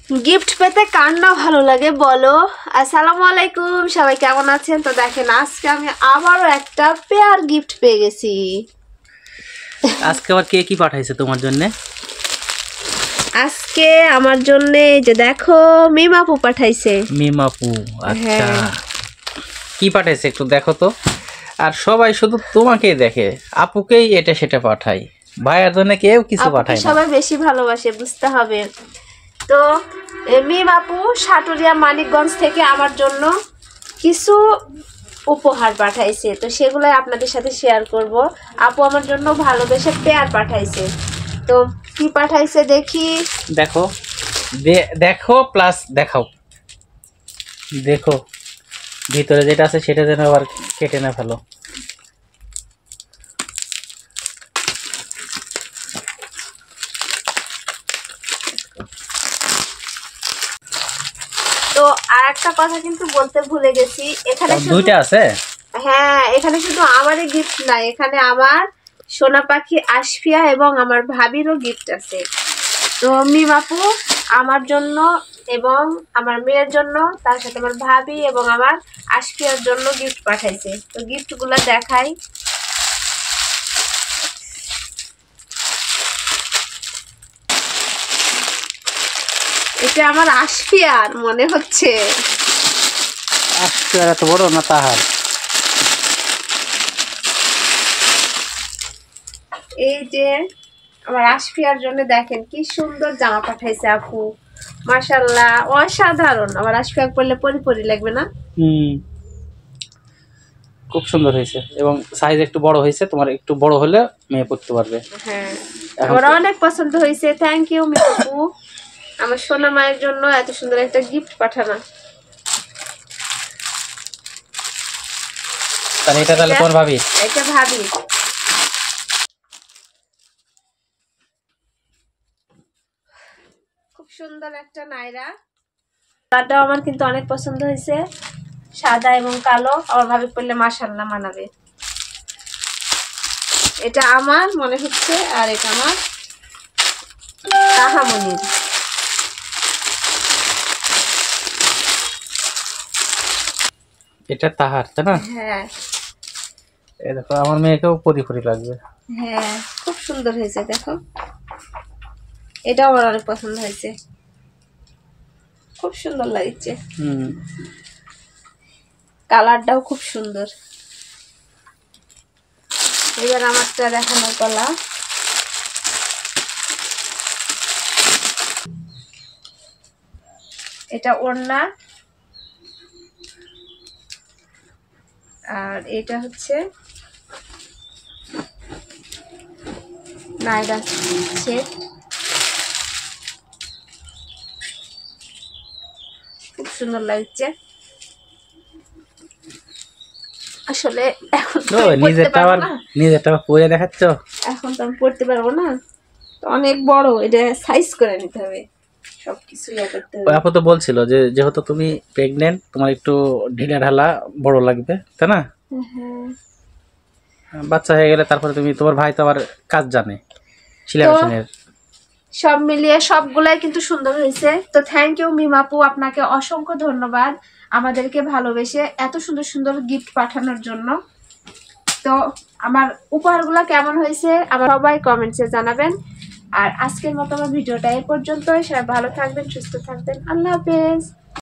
Gift পেতে কার না ভালো লাগে বলো। আসসালামু আলাইকুম, সবাই কেমন আছেন? তো দেখেন আজকে আমি আবারও একটা পেয়ার গিফট পেয়ে গেছি। আজকে আবার কে কি পাঠাইছে তোমার জন্য? আজকে আমার জন্য যে দেখো মিমাপু পাঠাইছে। মিমাপু, আচ্ছা হ্যাঁ। কি পাঠাইছে একটু দেখো তো। আর সবাই শুধু তোমাকেই দেখে, আপুকেই এটা সেটা পাঠায়, ভাইয়ের জন্য কেউ কিছু পাঠায় না। সবাই বেশি ভালোবাসে, বুঝতে হবে। তো মিমাপু সাটুরিয়া মানিকগঞ্জ থেকে আমার জন্য কিছু উপহার পাঠাইছে, তো সেগুলো আপনাদের সাথে শেয়ার করব। আপু আমার জন্য ভালোবেসে পেয়ার পাঠাইছে। তো কি পাঠাইছে দেখি। দেখো, দেখো প্লাস দেখাও। দেখো ভিতরে যেটা আছে সেটা যেন আবার কেটে না ফেলো। তো আর একটা কথা কিন্তু বলতে ভুলে গেছি, এখানে দুইটা আছে। হ্যাঁ, এখানে শুধু আমারই গিফট নাই, এখানে আমার সোনা পাখি আশফিয়া এবং আমার ভাবিরও গিফট আছে। তো মিমাপু আমার জন্য এবং আমার মেয়ের জন্য, তার সাথে আমার ভাবি এবং আমার আশফিয়ার জন্য গিফট পাঠাইছে। তো গিফটগুলো দেখাই। এটা আমার আশফিয়ার মনে হচ্ছে। আজকে এত বড় না তাহার? এই যে আমার আশফিয়ার জন্য দেখেন কি সুন্দর জামা পাঠাইছে আপু, মাশাআল্লাহ অসাধারণ। আমার আশফিয়া পরলে পরি পরি লাগবে না? খুব সুন্দর হয়েছে এবং সাইজ একটু বড় হয়েছে, তোমার একটু বড় হলে মেয়ে পড়তে পারবে। হ্যাঁ, আমার অনেক পছন্দ হয়েছে। থ্যাংক ইউ মিমাপু, আমার সোনা মায়ের জন্য এত সুন্দর একটা গিফট পাঠানো। তাহলে এটা তাহলে তোমার ভাবি? এটা ভাবি। খুব সুন্দর একটা নাইরা, কালারটাও আমার কিন্তু অনেক পছন্দ হয়েছে, সাদা এবং কালো। আমার ভাবি পরলে মাশাআল্লাহ মানাবে। এটা আমার মনে হচ্ছে, আর এটা আমার তাহামনির। এটা তাহার, তাই না? হ্যাঁ এই দেখো আমার মেয়েকেও পরি লাগবে। হ্যাঁ, খুব সুন্দর হয়েছে দেখো। এটাও আমার অনেক পছন্দ হয়েছে, খুব সুন্দর লাগছে। কালারটাও খুব সুন্দর। এবার আমারটা দেখানোর পালা। এটা ওড়না, আর এটা হচ্ছে নাইরা সেট। খুব সুন্দর লাগছে আসলে। এখন নিজেরটা পরে দেখাচ্ছ? এখন তো আমি পড়তে পারবো না, তো অনেক বড়, এটা সাইজ করে নিতে হবে, সবকিছু ইয়ে করতে হবে। আপু তো বলছিল যে যেহেতু তুমি প্রেগনেন্ট, তোমার একটু ঢিলা ঢালা বড় লাগবে, তাই না? বাচ্চা হয়ে গেলে তারপরে তুমি, তোমার ভাই তো আবার কাজ জানে সেলাই মেশিনের। সব মিলিয়ে সবগুলাই কিন্তু সুন্দর হয়েছে। তো থ্যাংক ইউ মিমাপু, আপনাকে অসংখ্য ধন্যবাদ আমাদেরকে ভালোবেসে এত সুন্দর সুন্দর গিফট পাঠানোর জন্য। তো আমার উপহারগুলো কেমন হয়েছে আবার সবাই কমেন্টসে জানাবেন। আর আজকের মতো আমার ভিডিওটা এই পর্যন্তই। সবাই ভালো থাকবেন, সুস্থ থাকবেন। আল্লাহ হাফেজ।